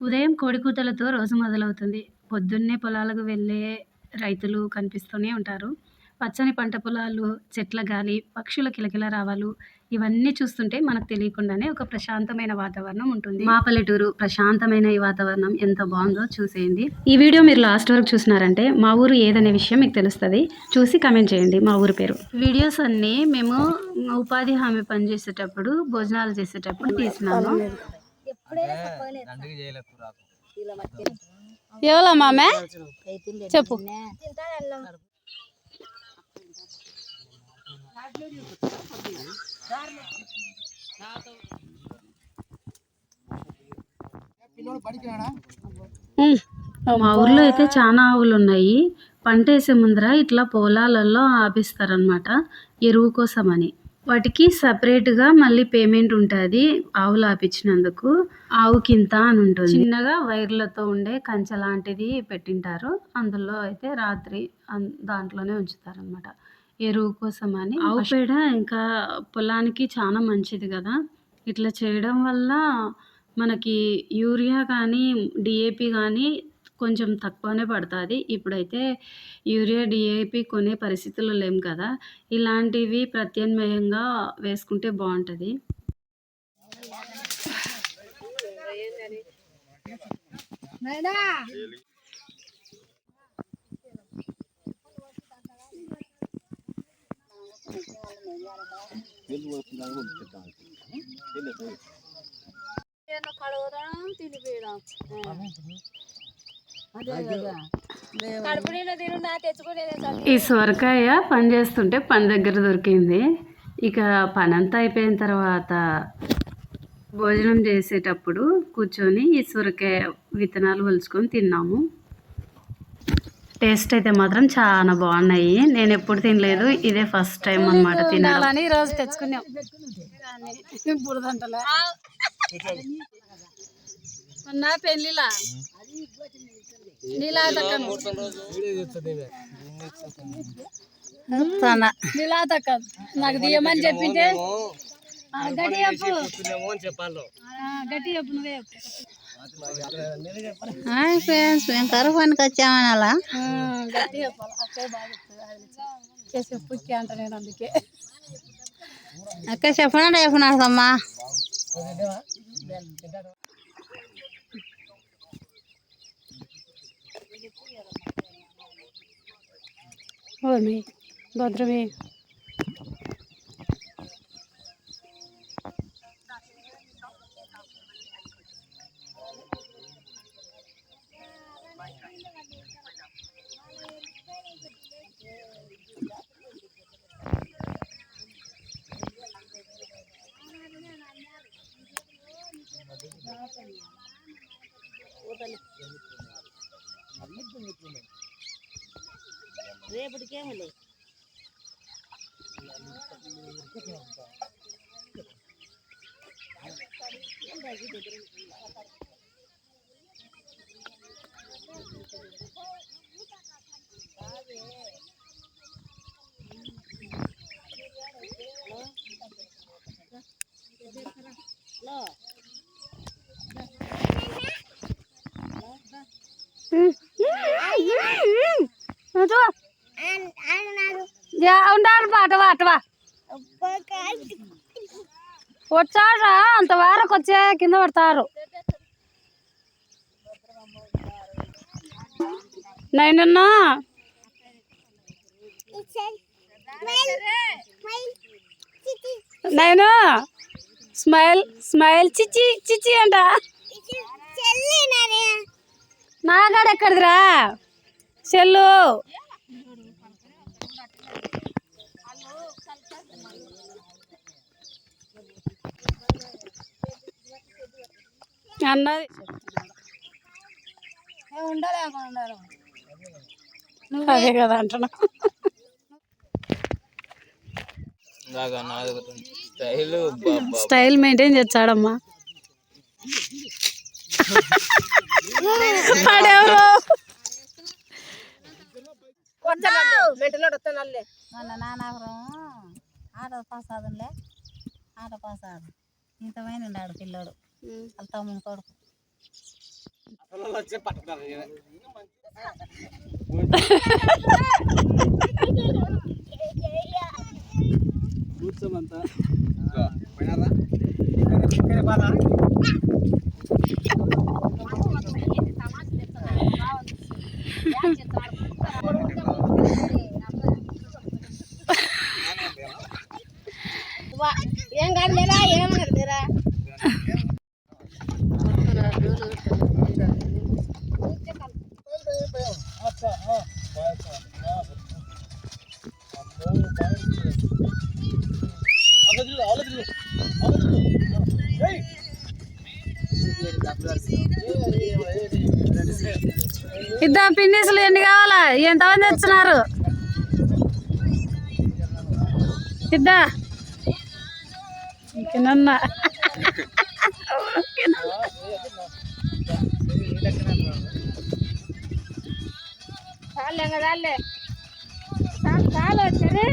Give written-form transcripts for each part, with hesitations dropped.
ఉదయం కోడికూతలతో రోజు మొదలవుతుంది. పొద్దున్నే పొలాలకు వెళ్ళే రైతులు కనిపిస్తూనే ఉంటారు. పచ్చని పంట పొలాలు, చెట్ల గాలి, పక్షుల కిలకిల రావాలు ఇవన్నీ చూస్తుంటే మనకు తెలియకుండానే ఒక ప్రశాంతమైన వాతావరణం ఉంటుంది. మా పల్లెటూరు ప్రశాంతమైన ఈ వాతావరణం ఎంత బాగుందో చూసేయండి. ఈ వీడియో మీరు లాస్ట్ వరకు చూసినారంటే మా ఊరు ఏదనే విషయం మీకు తెలుస్తుంది. చూసి కమెంట్ చేయండి మా ఊరు పేరు. వీడియోస్ అన్నీ మేము ఉపాధి హామీ పని చేసేటప్పుడు, భోజనాలు చేసేటప్పుడు తీసినాము. ఎవలా మామే చెప్పు. మా ఊర్లో అయితే చాలా ఆవులు ఉన్నాయి. పంట వేసే ముందర ఇట్లా పొలాలలో ఆపిస్తారనమాట, ఎరువు కోసం అని. వాటికి సపరేట్గా మళ్ళీ పేమెంట్ ఉంటుంది. ఆవులు ఆపించినందుకు ఆవుకి ఇంత అని ఉంటుంది. చిన్నగా వైర్లతో ఉండే కంచె లాంటిది పెట్టింటారు. అందులో అయితే రాత్రి దాంట్లోనే ఉంచుతారనమాట, ఎరువు కోసం అని. ఆవు పేడ ఇంకా పొలానికి చాలా మంచిది కదా. ఇట్లా చేయడం వల్ల మనకి యూరియా కానీ డిఏపి కానీ కొంచెం తక్కువనే పడుతుంది. ఇప్పుడైతే యూరియా డిఏపి కొనే పరిస్థితుల్లో లేం కదా. ఇలాంటివి ప్రత్యామ్నాయంగా వేసుకుంటే బాగుంటుంది. ఈ సొరకాయ పని చేస్తుంటే పని దగ్గర దొరికింది. ఇక పని అంతా అయిపోయిన తర్వాత భోజనం చేసేటప్పుడు కూర్చొని ఈ సొరకాయ విత్తనాలు వలుచుకొని తిన్నాము. టేస్ట్ అయితే మాత్రం చాలా బాగున్నాయి. నేను ఎప్పుడు తినలేదు, ఇదే ఫస్ట్ టైం అన్నమాట తినాలని. రోజు తెచ్చుకున్నాం. మొన్న పెళ్లిలా నీలాతక్క నాకు దియమని చెప్పింటే గట్టి చెప్పు, గట్టి చెప్పు, నువ్వే చెప్పు. మేము కరువునికి వచ్చామని అలా గట్టి చెప్పాలి. అక్కే బాగా చెప్పు అంట. నేను అందుకే అక్క చెప్పనంటే చెప్పినాడమ్మా. భద్రమే రేపటికేమలే ఉండాలి అటవా అటవా వచ్చారా అంత వారకు వచ్చే కింద పడతారు. నేనున్నా నేను స్మైల్ స్మైల్ చిచి చిచి అంట. నాగాడ ఎక్కడిదిరా చెల్లు. అన్నది అదే కదా అంటున్నా. Style maintain చేస్తాడమ్మా. నానాపురం ఆట పాస్ ఆదంలే, ఆట పాస్ ఆడు ఇంతమైన ఆడు పిల్లోడు వాళ్ళ తమ్ముని కొడుకు. కూర్చోమంతా ఏం కాదు లేదా ఏమన్నారు మీరా ఇద్దరు పిన్నిసులు ఎన్ని కావాలా? ఎంతమంది వచ్చినారు? ఇద్దా ఇంకేనన్నా చాలే చాలే చాలు వచ్చారు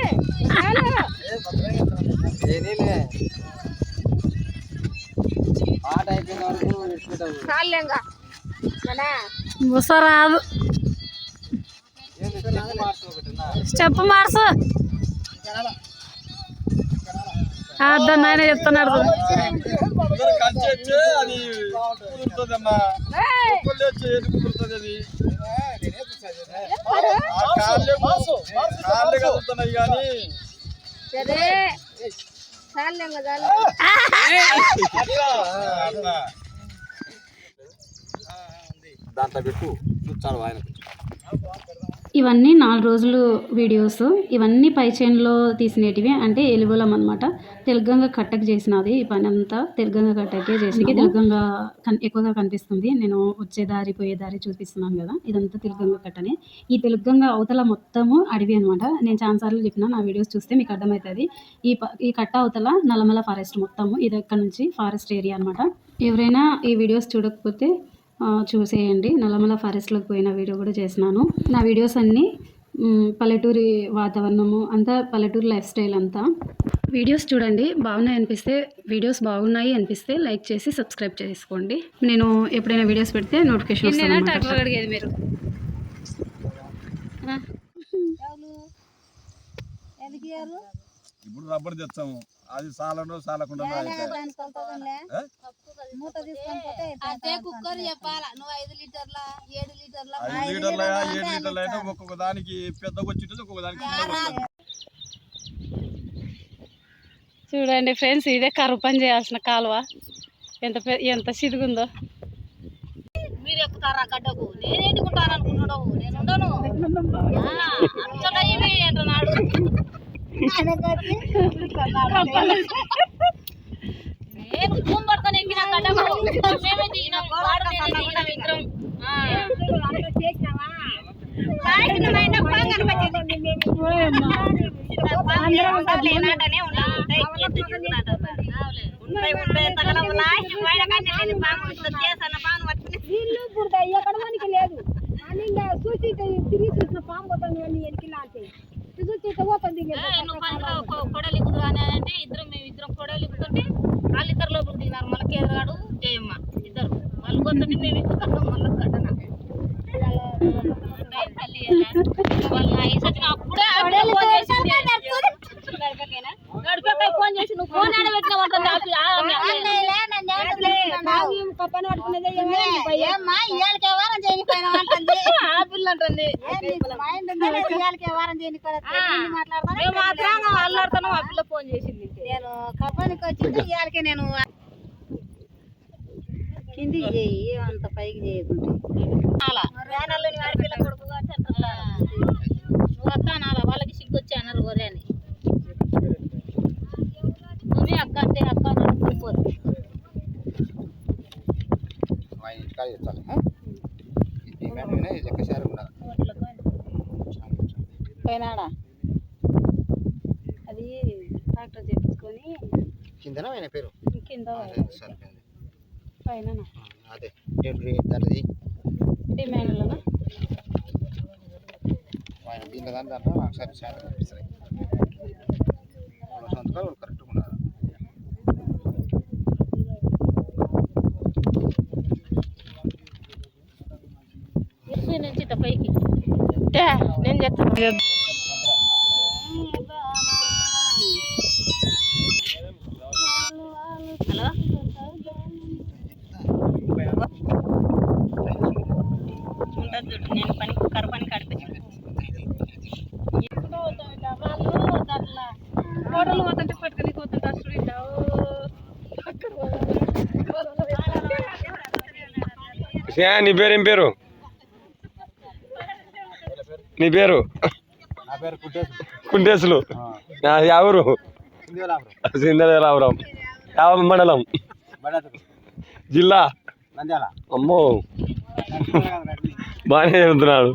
చాలేంగా ముసరాదు స్టెప్ మార్చు. అర్థం ఆయన చెప్తున్నాడు. దాంట్లో పెట్టు చూచాడు ఆయన. ఇవన్నీ 4 రోజులు వీడియోస్. ఇవన్నీ పై చైన్లో తీసినటివి, అంటే ఎలుగులం అనమాట. తెలుగంగా కట్టకు చేసినది. ఈ పని అంతా తెలుగంగా కట్టకే చేసి తెలుగంగా ఎక్కువగా కనిపిస్తుంది. నేను వచ్చే దారి పోయే దారి చూపిస్తున్నాను కదా, ఇదంతా తెలుగంగా కట్టని. ఈ తెలుగంగా అవతల మొత్తము అడవి అనమాట. నేను చాలాసార్లు చెప్పిన, నా వీడియోస్ చూస్తే మీకు అర్థమవుతుంది. ఈ కట్ట అవతల నల్లమల ఫారెస్ట్ మొత్తము, ఇది ఇక్కడ నుంచి ఫారెస్ట్ ఏరియా అనమాట. ఎవరైనా ఈ వీడియోస్ చూడకపోతే చూసేయండి. నల్లమల ఫారెస్ట్లోకి పోయిన వీడియో కూడా చేసినాను. నా వీడియోస్ అన్నీ పల్లెటూరి వాతావరణము అంతా, పల్లెటూరు లైఫ్ స్టైల్ అంతా. వీడియోస్ చూడండి, బాగున్నాయి అనిపిస్తే, వీడియోస్ బాగున్నాయి అనిపిస్తే లైక్ చేసి సబ్స్క్రైబ్ చేసుకోండి. నేను ఎప్పుడైనా వీడియోస్ పెడితే నోటిఫికేషన్ వస్తుంది. అడిగేది మీరు ఇప్పుడు రబ్బర్ తెచ్చాము, అది సాలను సాలకుండా 5 లీటర్ల 7 లీటర్లు అయితే ఒక్కొక్క దానికి పెద్దగా వచ్చింటుంది, ఒక్కొక్క దానికి. చూడండి ఫ్రెండ్స్, ఇదే కరువు పని చేయాల్సిన కాలువ. ఎంత సిదుగుందో. మీరు ఎక్కుతారా గడ్డకు? నేనేంటుకుంటాను అనుకున్నాడు. నేను ఉండను అంటున్నాడు. నేను భూమి పట్టుకొని ఎక్కిన గడ్డకు మేమే దిగిన వాడు విగ్రహం ఎక్కడానికి లేదు. చూసి తిరిగి చూసిన పాము పోతుంది కొడలు ఎక్కుదు అని అంటే మేమిద్దరం కొడలు ఎక్కుతుంటే వాళ్ళిద్దరు లోపలికి దిగినారు. మళ్ళీ కేదగాడు జయమ్మ ఇద్దరు వాళ్ళు కొత్తంటే మేము ఎక్కుతాం. మళ్ళీ ఘటన అప్పుడే ఫోన్ చేసి నువ్వు ఫోన్ ఆడ పెట్టిన అల్లాడుతాను. ఆ పిల్ల ఫోన్ చేసింది. నేను కబ్బానికి వచ్చింది ఇవాళకే. నేను కింది అంత పైకి చేయకుండా ఆడపిల్ల కొడుకుగా నువ్వు అక్క అనాలా. వాళ్ళకి సిగ్గు వచ్చి అన్నారు ఒరే అని. నువ్వే అక్క అంటే అక్క అనిపోదు. పోయినాడా అది ట్రాక్టర్ చేపించుకొని కింద పేరు కింద పైన అదే డిమాండ్లోనా దీంట్లో దాంట్లో ఒకసారి శాతం కనిపిస్తాయి. సంతకాలు కరెక్ట్గా ఉన్నారు. కింది నుంచి ఇట్ట పైకి నేను చెప్తాను హలో ఉంటుంది చూడు నేను పని కరు పని కడిపి ఫోటోలు పోతుంటే పట్టుకుని పోతుంటే నీ పేరు ఏం పేరు నీ పేరు నా పేరు కుట్టేసి కుంటేసులు ఎవరు సిందరాపురం యావ మండలం జిల్లా నంద్యాల అమ్మో బాగానే చెబుతున్నాడు